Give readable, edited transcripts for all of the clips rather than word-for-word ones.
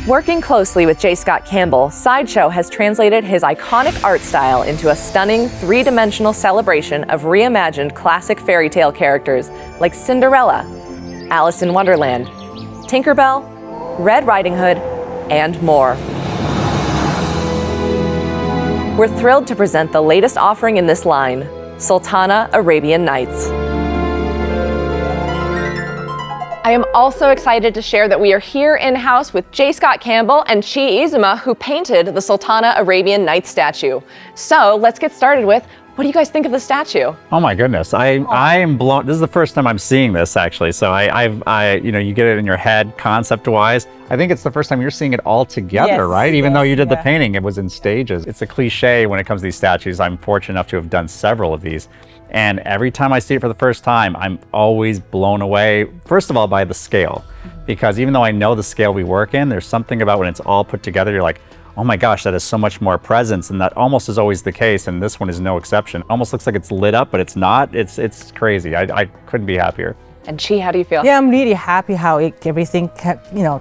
Working closely with J. Scott Campbell, Sideshow has translated his iconic art style into a stunning three-dimensional celebration of reimagined classic fairy tale characters like Cinderella, Alice in Wonderland, Tinkerbell, Red Riding Hood, and more. We're thrilled to present the latest offering in this line, Sultana Arabian Nights. I am also excited to share that we are here in-house with J. Scott Campbell and Chi Izuma, who painted the Sultana Arabian Nights statue. So let's get started with, what do you guys think of the statue? Oh my goodness, I am blown. This is the first time I'm seeing this actually. So you get it in your head concept-wise. I think it's the first time you're seeing it all together, right? Even though you did the painting, it was in stages. It's a cliche when it comes to these statues. I'm fortunate enough to have done several of these. And every time I see it for the first time, I'm always blown away, first of all, by the scale. Because even though I know the scale we work in, there's something about when it's all put together, you're like, oh my gosh, that is so much more presence. And that almost is always the case. And this one is no exception. Almost looks like it's lit up, but it's not. It's crazy. I couldn't be happier. And Chi, how do you feel? Yeah, I'm really happy how everything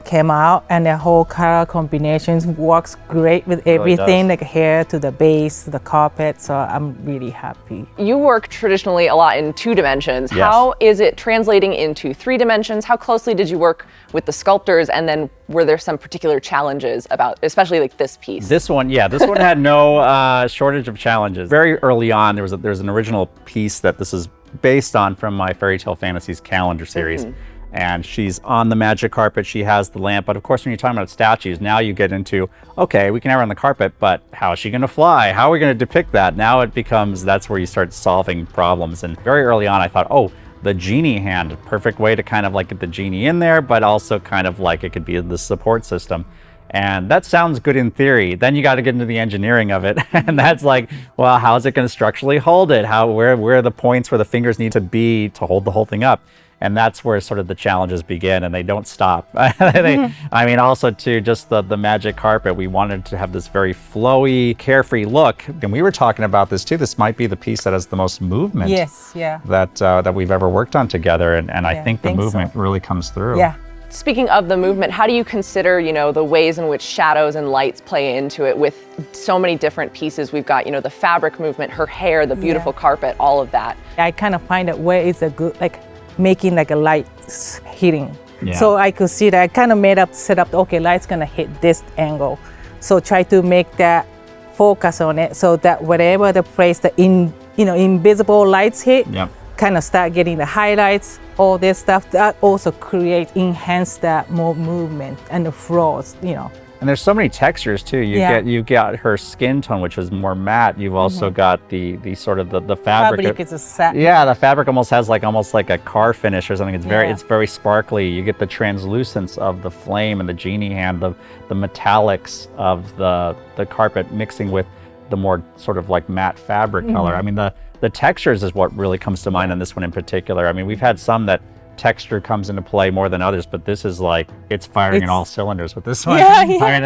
came out, and the whole color combinations works great with everything, like hair to the base, the carpet. So I'm really happy. You work traditionally a lot in 2 dimensions. Yes. How is it translating into 3 dimensions? How closely did you work with the sculptors? And then were there some particular challenges about, especially like this piece? This one had no shortage of challenges. Very early on, there's an original piece that this is based on from my Fairytale Fantasies calendar series. And she's on the magic carpet, she has the lamp, but of course when you're talking about statues, now you get into, okay, we can have her on the carpet, but how is she gonna fly? How are we gonna depict that? Now it becomes, that's where you start solving problems. And very early on I thought, oh, the genie hand, perfect way to kind of like get the genie in there, but also kind of like it could be the support system. And that sounds good in theory. Then you got to get into the engineering of it. And that's like, well, how is it going to structurally hold it? Where are the points where the fingers need to be to hold the whole thing up? And that's where sort of the challenges begin, and they don't stop. I mean, also too, just the magic carpet, we wanted to have this very flowy, carefree look. And we were talking about this too. This might be the piece that has the most movement that we've ever worked on together. And I think the movement really comes through. Yeah. Speaking of the movement, how do you consider, the ways in which shadows and lights play into it with so many different pieces? We've got, the fabric movement, her hair, the beautiful carpet, all of that. I kind of find that where is a good, making like a light hitting. Yeah. So I could see that I kind of set up, okay, light's gonna hit this angle. So try to make that focus on it so that whatever the place the invisible lights hit, kind of start getting the highlights, all this stuff that also enhance that more movement and the flows, And there's so many textures too. You've got her skin tone, which is more matte. You've also got the sort of the fabric. Fabric is a satin. Yeah, the fabric almost has almost like a car finish or something. It's very sparkly. You get the translucence of the flame and the genie hand, the metallics of the carpet mixing with the more sort of like matte fabric color. I mean, the textures is what really comes to mind on this one in particular. I mean, we've had some that texture comes into play more than others, but this is like, it's firing in all cylinders with this one. Yeah. I mean,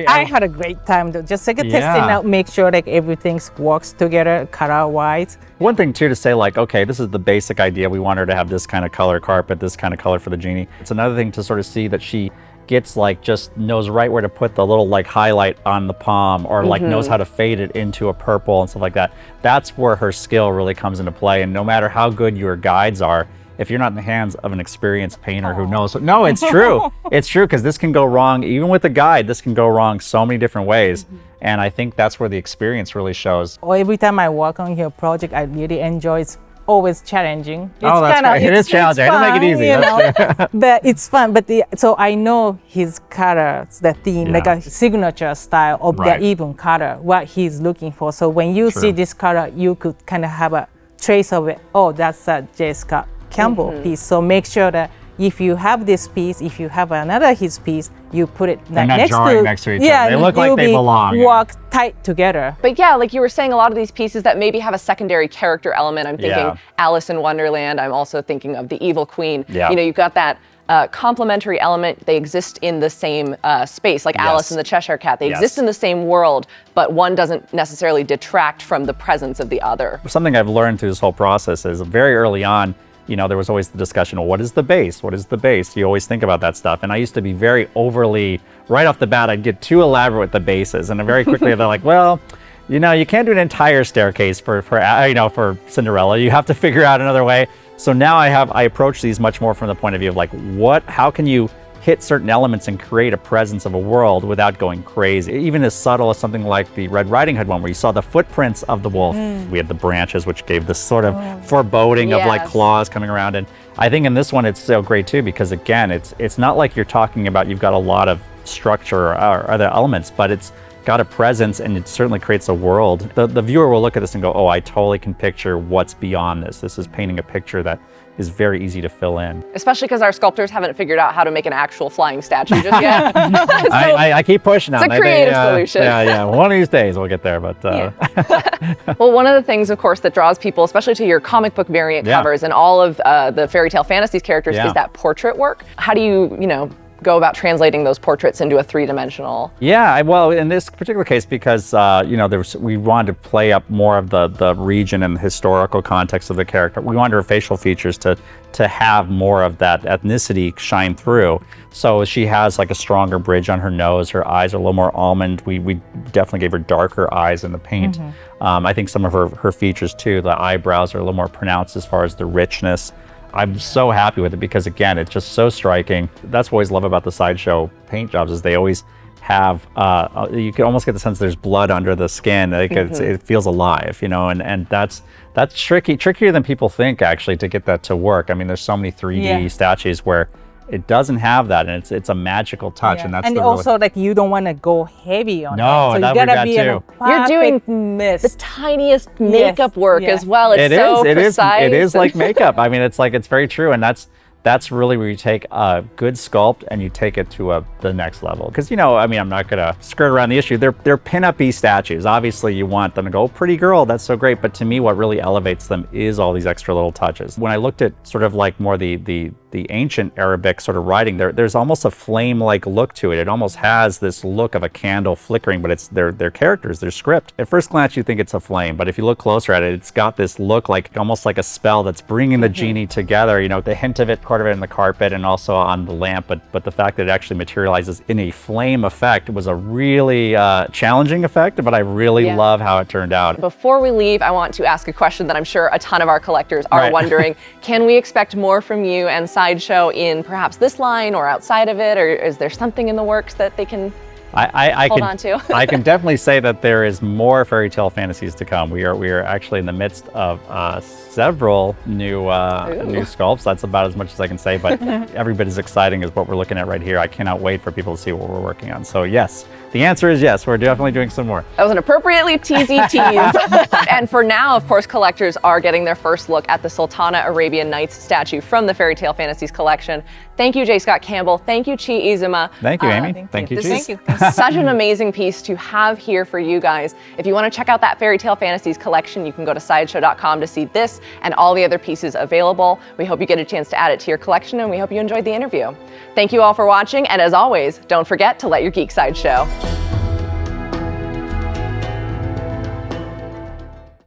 I had a great time though, just testing out, make sure everything works together color-wise. One thing too to say okay, this is the basic idea. We want her to have this kind of color carpet, this kind of color for the genie. It's another thing to sort of see that she gets just knows right where to put the little highlight on the palm, or knows how to fade it into a purple and stuff like that. That's where her skill really comes into play. And no matter how good your guides are, if you're not in the hands of an experienced painter who knows, no, it's true. It's true, because this can go wrong. Even with a guide, this can go wrong so many different ways. And I think that's where the experience really shows. Every time I work on your project, I really enjoy it. Always challenging. That's great. It is challenging. I don't make it easy. But it's fun. But so I know his colors, the theme, like a signature style of the even color, what he's looking for. So when you see this color, you could kind of have a trace of it. Oh, that's a J. Scott Campbell piece. So make sure that if you have this piece, if you have another his piece, you put it next to each other. They look like they belong. Walk tight together. But yeah, like you were saying, a lot of these pieces that maybe have a secondary character element. I'm thinking Alice in Wonderland. I'm also thinking of the Evil Queen. Yeah. You've got that complementary element. They exist in the same space, like Alice and the Cheshire Cat. They exist in the same world, but one doesn't necessarily detract from the presence of the other. Something I've learned through this whole process is very early on, you know, there was always the discussion, well, what is the base? What is the base? You always think about that stuff. And I used to be very overly, right off the bat, I'd get too elaborate with the bases. And very quickly they're like, well, you know, you can't do an entire staircase for Cinderella. You have to figure out another way. So now I approach these much more from the point of view of like, how can you hit certain elements and create a presence of a world without going crazy. Even as subtle as something like the Red Riding Hood one, where you saw the footprints of the wolf. We had the branches, which gave this sort of foreboding of like claws coming around. And I think in this one, it's so great too, because again, it's not like you're talking about you've got a lot of structure or other elements, but it's got a presence and it certainly creates a world. The viewer will look at this and go, oh, I totally can picture what's beyond this. This is painting a picture that is very easy to fill in. Especially because our sculptors haven't figured out how to make an actual flying statue just yet. So I keep pushing on it. It's a creative solution. Yeah. One of these days we'll get there, but. Well, one of the things, of course, that draws people, especially to your comic book variant covers and all of the Fairytale Fantasies characters is that portrait work. How do you go about translating those portraits into a three-dimensional? Yeah, well, in this particular case, because we wanted to play up more of the region and the historical context of the character. We wanted her facial features to have more of that ethnicity shine through. So she has like a stronger bridge on her nose. Her eyes are a little more almond. We definitely gave her darker eyes in the paint. I think some of her features too, the eyebrows are a little more pronounced as far as the richness. I'm so happy with it because again, it's just so striking. That's what I always love about the Sideshow paint jobs is they always have, you can almost get the sense there's blood under the skin. Like it feels alive, and that's trickier than people think actually to get that to work. I mean, there's so many 3D statues where it doesn't have that, and it's a magical touch, and that's also like you don't want to go heavy on it. No, so that you we gotta got be too. You're doing the tiniest makeup work as well. It's so precise. It is like makeup. I mean, it's very true, and that's really where you take a good sculpt and you take it to the next level. Because I'm not gonna skirt around the issue. They're pin-up-y statues. Obviously, you want them to go, pretty girl, that's so great. But to me, what really elevates them is all these extra little touches. When I looked at sort of like more the ancient Arabic sort of writing, there's almost a flame-like look to it. It almost has this look of a candle flickering, but it's their characters, their script. At first glance, you think it's a flame, but if you look closer at it, it's got this look like almost like a spell that's bringing the genie together. The hint of it, part of it in the carpet and also on the lamp, but the fact that it actually materializes in a flame effect was a really challenging effect, but I really love how it turned out. Before we leave, I want to ask a question that I'm sure a ton of our collectors are wondering. Can we expect more from you and Sideshow in perhaps this line or outside of it, or is there something in the works that they can hold on to? I can definitely say that there is more Fairytale Fantasies to come. We are actually in the midst of several new sculpts. That's about as much as I can say, but every bit as exciting as what we're looking at right here. I cannot wait for people to see what we're working on. So yes, the answer is yes, we're definitely doing some more. That was an appropriately teasy tease. And for now, of course, collectors are getting their first look at the Sultana Arabian Nights statue from the Fairytale Fantasies collection. Thank you, J. Scott Campbell. Thank you, Chi Izuma. Thank you, Amy. Thank you, Thank you. Such an amazing piece to have here for you guys. If you want to check out that Fairytale Fantasies collection, you can go to sideshow.com to see this and all the other pieces available. We hope you get a chance to add it to your collection, and we hope you enjoyed the interview. Thank you all for watching, and as always, don't forget to let your geek side show.